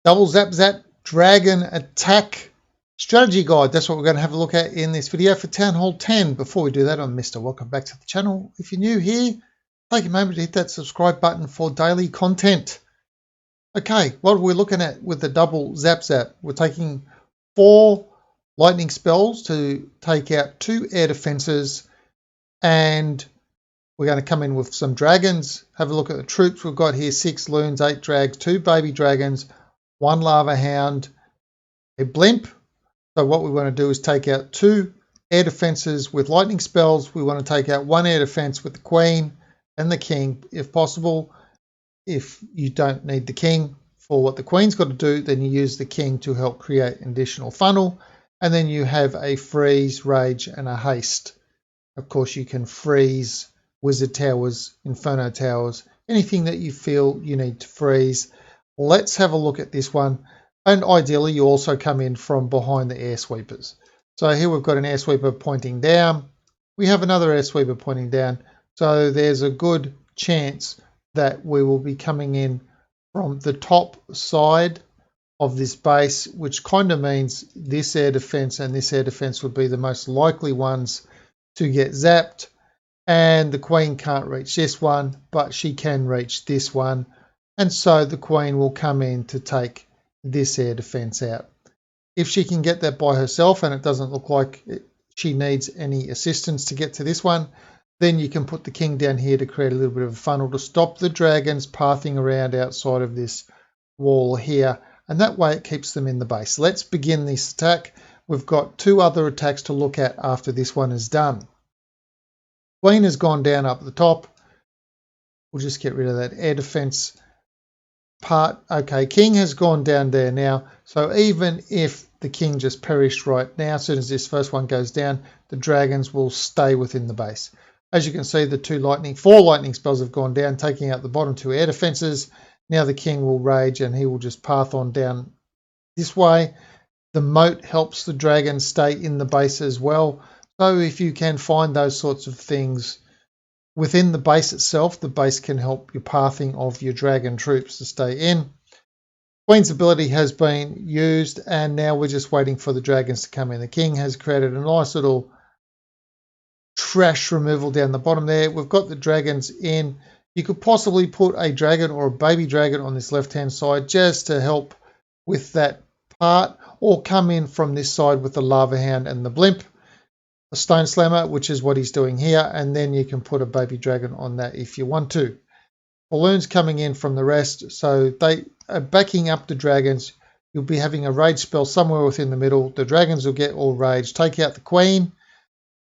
Double Zap Zap Dragon Attack Strategy Guide. That's what we're going to have a look at in this video for Town Hall 10. Before we do that, I'm Mr. Welcome back to the channel. If you're new here, take a moment to hit that subscribe button for daily content. Okay, what are we looking at with the double Zap Zap? We're taking 4 lightning spells to take out 2 air defenses, and we're going to come in with some dragons. Have a look at the troops. We've got here 6 loons, 8 drags, 2 baby dragons, 1 lava hound, a blimp. So what we want to do is take out 2 air defenses with lightning spells. We want to take out 1 air defense with the queen and the king if possible. If you don't need the king for what the queen's got to do, then you use the king to help create an additional funnel. And then you have a freeze, rage, and a haste. Of course, you can freeze wizard towers, inferno towers, anything that you feel you need to freeze. Let's have a look at this one. And ideally, you also come in from behind the air sweepers. So here we've got an air sweeper pointing down. We have another air sweeper pointing down. So there's a good chance that we will be coming in from the top side of this base, which kind of means this air defense and this air defense would be the most likely ones to get zapped. And the queen can't reach this one, but she can reach this one. And so the queen will come in to take this air defense out. If she can get that by herself and it doesn't look like she needs any assistance to get to this one, then you can put the king down here to create a little bit of a funnel to stop the dragons pathing around outside of this wall here. And that way it keeps them in the base. Let's begin this attack. We've got 2 other attacks to look at after this one is done. Queen has gone down up the top. We'll just get rid of that air defense part. Okay, king has gone down there now. So even if the king just perished right now, as soon as this first one goes down, the dragons will stay within the base. As you can see, the 4 lightning spells have gone down, taking out the bottom 2 air defenses. Now the king will rage and he will just path on down this way. The moat helps the dragons stay in the base as well. So if you can find those sorts of things within the base itself, the base can help your pathing of your dragon troops to stay in. Queen's ability has been used and now we're just waiting for the dragons to come in. The king has created a nice little trash removal down the bottom there. We've got the dragons in. You could possibly put a dragon or a baby dragon on this left hand side just to help with that part, or come in from this side with the lava hound and the blimp, a stone slammer, which is what he's doing here, and then you can put a baby dragon on that if you want to. Balloons coming in from the rest, so they are backing up the dragons. You'll be having a rage spell somewhere within the middle. The dragons will get all rage, take out the queen,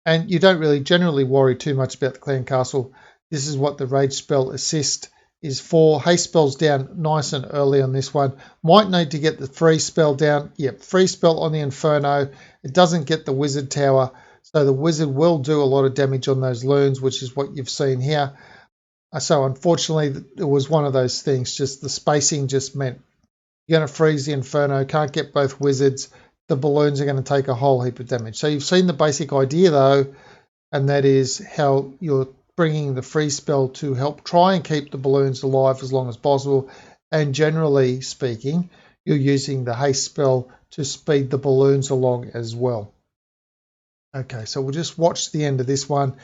and you don't really generally worry too much about the clan castle. This is what the rage spell assist is for. Haste spells down nice and early on this one. Might need to get the freeze spell down. Yep, freeze spell on the inferno. It doesn't get the wizard tower, so the wizard will do a lot of damage on those loons, which is what you've seen here. So unfortunately, it was one of those things. Just the spacing just meant you're going to freeze the inferno, can't get both wizards. The balloons are going to take a whole heap of damage. So you've seen the basic idea though, and that is how you're bringing the freeze spell to help try and keep the balloons alive as long as possible. And generally speaking, you're using the haste spell to speed the balloons along as well. Okay, so we'll just watch the end of this one.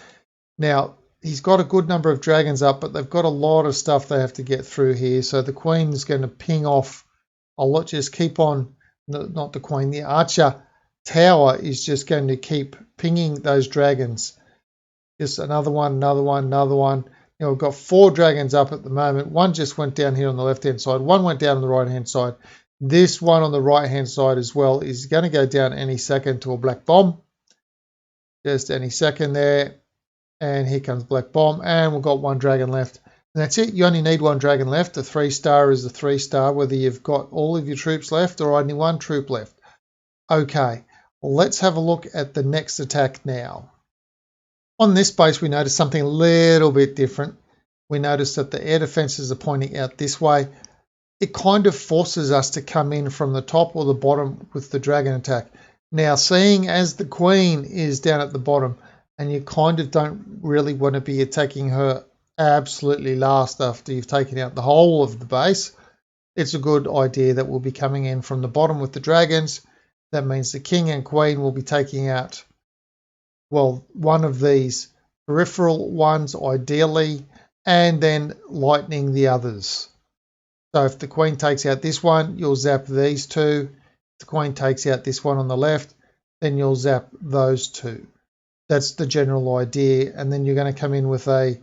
Now, he's got a good number of dragons up, but they've got a lot of stuff they have to get through here. So the queen is going to ping off. I'll just keep on, not the queen, the archer tower is just going to keep pinging those dragons. Just another one, another one, another one. You know, we've got 4 dragons up at the moment. One just went down here on the left-hand side. One went down on the right-hand side. This one on the right-hand side as well is going to go down any second to a black bomb. Just any second there. And here comes black bomb. And we've got 1 dragon left. And that's it. You only need 1 dragon left. The 3-star is the 3-star, whether you've got all of your troops left or only 1 troop left. Okay, well, let's have a look at the next attack now. On this base, we notice something a little bit different. We notice that the air defenses are pointing out this way. It kind of forces us to come in from the top or the bottom with the dragon attack. Now, seeing as the queen is down at the bottom, and you kind of don't really want to be attacking her absolutely last after you've taken out the whole of the base, it's a good idea that we'll be coming in from the bottom with the dragons. That means the king and queen will be taking out, well, one of these peripheral ones ideally, and then lightning the others. So if the queen takes out this one, you'll zap these two. If the queen takes out this one on the left, then you'll zap those two. That's the general idea. And then you're going to come in with a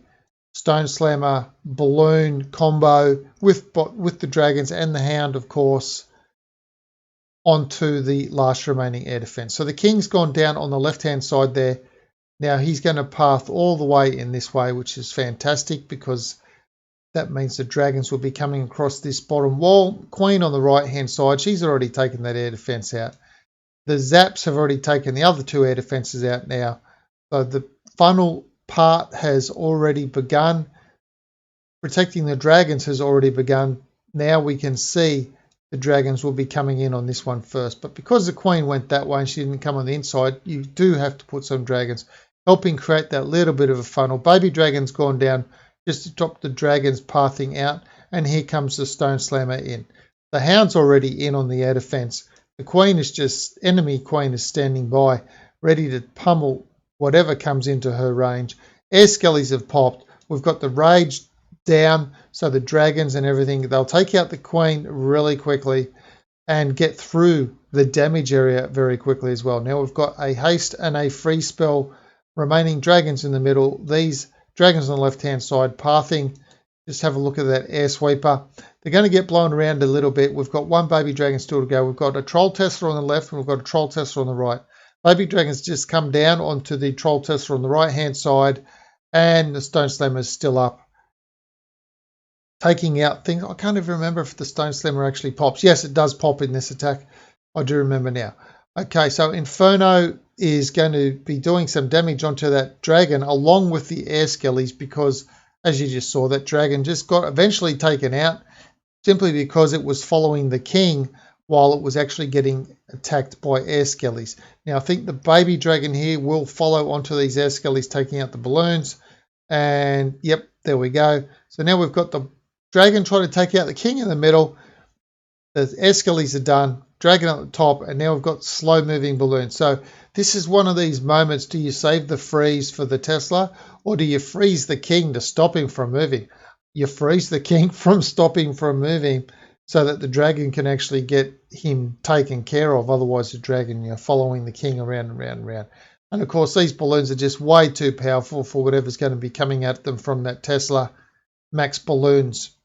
Stone Slammer balloon combo with the dragons and the hound, of course, onto the last remaining air defense. So the king's gone down on the left-hand side there. Now he's going to path all the way in this way, which is fantastic because that means the dragons will be coming across this bottom wall. Queen on the right-hand side, she's already taken that air defense out. The zaps have already taken the other two air defenses out now. So the funnel part has already begun. Protecting the dragons has already begun. Now we can see the dragons will be coming in on this one first. But because the queen went that way and she didn't come on the inside, you do have to put some dragons, helping create that little bit of a funnel. Baby dragon's gone down just to stop the dragons pathing out. And here comes the Stone Slammer in. The hound's already in on the air defense. The queen is just, enemy queen is standing by, ready to pummel whatever comes into her range. Air skellies have popped. We've got the rage down, so the dragons and everything, they'll take out the queen really quickly and get through the damage area very quickly as well. Now we've got a haste and a free spell remaining dragons in the middle. These dragons on the left-hand side pathing. Just have a look at that air sweeper. They're going to get blown around a little bit. We've got one baby dragon still to go. We've got a troll Tesla on the left and we've got a troll Tesla on the right. Baby dragons just come down onto the troll Tesla on the right-hand side and the Stone Slammer is still up, taking out things. I can't even remember if the Stone Slammer actually pops. Yes, it does pop in this attack. I do remember now. Okay, so Inferno is going to be doing some damage onto that dragon along with the air skellies because, as you just saw, that dragon just got eventually taken out simply because it was following the king while it was actually getting attacked by air skellies. Now, I think the baby dragon here will follow onto these air skellies, taking out the balloons. And, yep, there we go. So now we've got the dragon trying to take out the king in the middle. The air skellies are done. Dragon at the top. And now we've got slow-moving balloons. So this is one of these moments. Do you save the freeze for the Tesla? Or do you freeze the king to stop him from moving? You freeze the king from stopping from moving, so that the dragon can actually get him taken care of. Otherwise, the dragon, you're following the king around and around and around. And of course, these balloons are just way too powerful for whatever's going to be coming at them from that Tesla. Max balloons.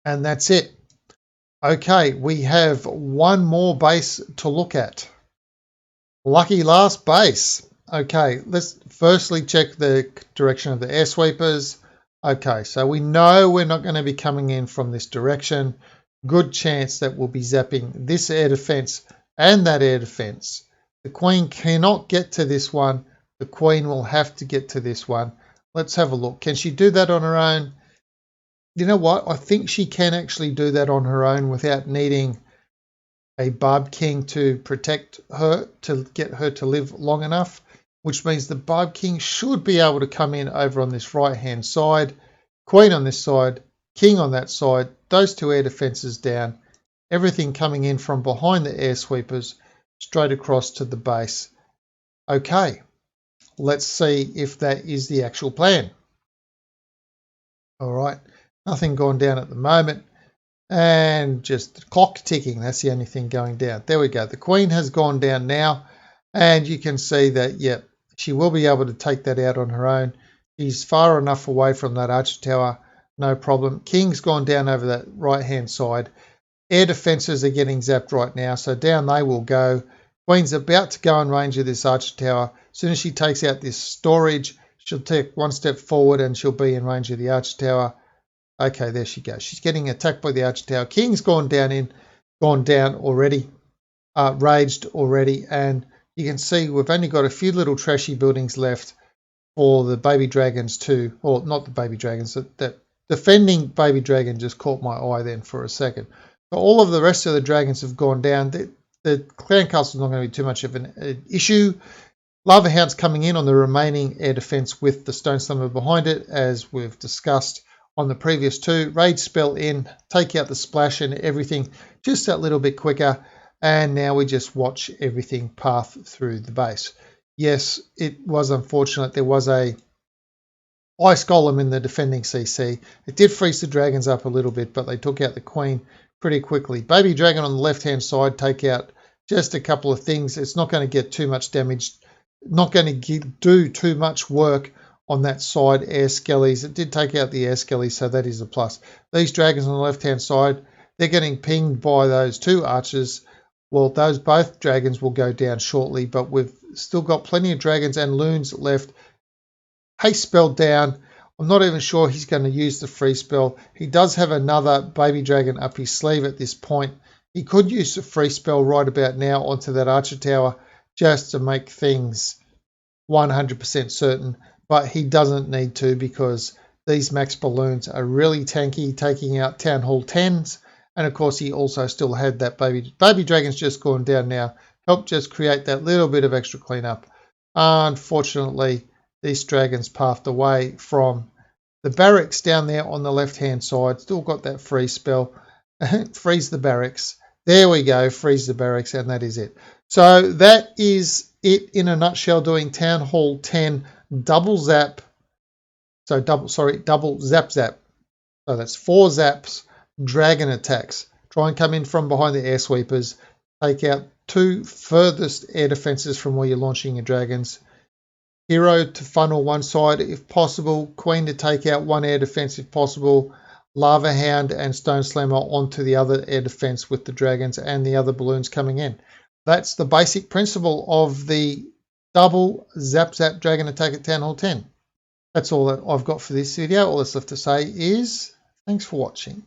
And that's it. Okay, we have one more base to look at. Lucky last base. Okay, let's firstly check the direction of the air sweepers. Okay, so we know we're not going to be coming in from this direction. Good chance that we'll be zapping this air defense and that air defense. The queen cannot get to this one. The queen will have to get to this one. Let's have a look. Can she do that on her own? You know what? I think she can actually do that on her own without needing a Barb King to protect her, to get her to live long enough. Which means the Barb King should be able to come in over on this right-hand side. Queen on this side, King on that side, those two air defenses down. Everything coming in from behind the air sweepers, straight across to the base. Okay, let's see if that is the actual plan. All right, nothing gone down at the moment. And just the clock ticking, that's the only thing going down. There we go, the Queen has gone down now. And you can see that, yep, she will be able to take that out on her own. She's far enough away from that archer tower, no problem. King's gone down over that right-hand side. Air defenses are getting zapped right now, so down they will go. Queen's about to go in range of this archer tower. As soon as she takes out this storage, she'll take one step forward and she'll be in range of the archer tower. Okay, there she goes. She's getting attacked by the archer tower. King's gone down already, raged already, and you can see we've only got a few little trashy buildings left for the baby dragons too, or not the baby dragons, that defending baby dragon just caught my eye then for a second. So all of the rest of the dragons have gone down. The clan castle is not going to be too much of an issue. Lava Hound's coming in on the remaining air defense with the Stone Slammer behind it, as we've discussed on the previous two. Rage spell in, take out the splash and everything just that little bit quicker. And now we just watch everything path through the base. Yes, it was unfortunate. There was a ice golem in the defending CC. It did freeze the dragons up a little bit, but they took out the queen pretty quickly. Baby dragon on the left-hand side, take out just a couple of things. It's not going to get too much damage, not going to do too much work on that side air skellies. It did take out the air skellies, so that is a plus. These dragons on the left-hand side, they're getting pinged by those two archers. Well, those both dragons will go down shortly, but we've still got plenty of dragons and loons left. Haste spell down. I'm not even sure he's going to use the free spell. He does have another baby dragon up his sleeve at this point. He could use the free spell right about now onto that archer tower just to make things 100% certain, but he doesn't need to because these max balloons are really tanky, taking out Town Hall 10s. And of course, he also still had that baby dragon's just gone down now. Help just create that little bit of extra cleanup. Unfortunately, these dragons pathed away from the barracks down there on the left-hand side. Still got that freeze spell. Freeze the barracks. There we go. Freeze the barracks, and that is it. So that is it in a nutshell, doing Town Hall 10 double zap. So double zap zap. So that's 4 zaps. Dragon attacks. Try and come in from behind the air sweepers. Take out 2 furthest air defenses from where you're launching your dragons. Hero to funnel one side if possible. Queen to take out 1 air defense if possible. Lava Hound and Stone Slammer onto the other air defense with the dragons and the other balloons coming in. That's the basic principle of the double Zap Zap Dragon attack at Town Hall 10. That's all that I've got for this video. All that's left to say is thanks for watching.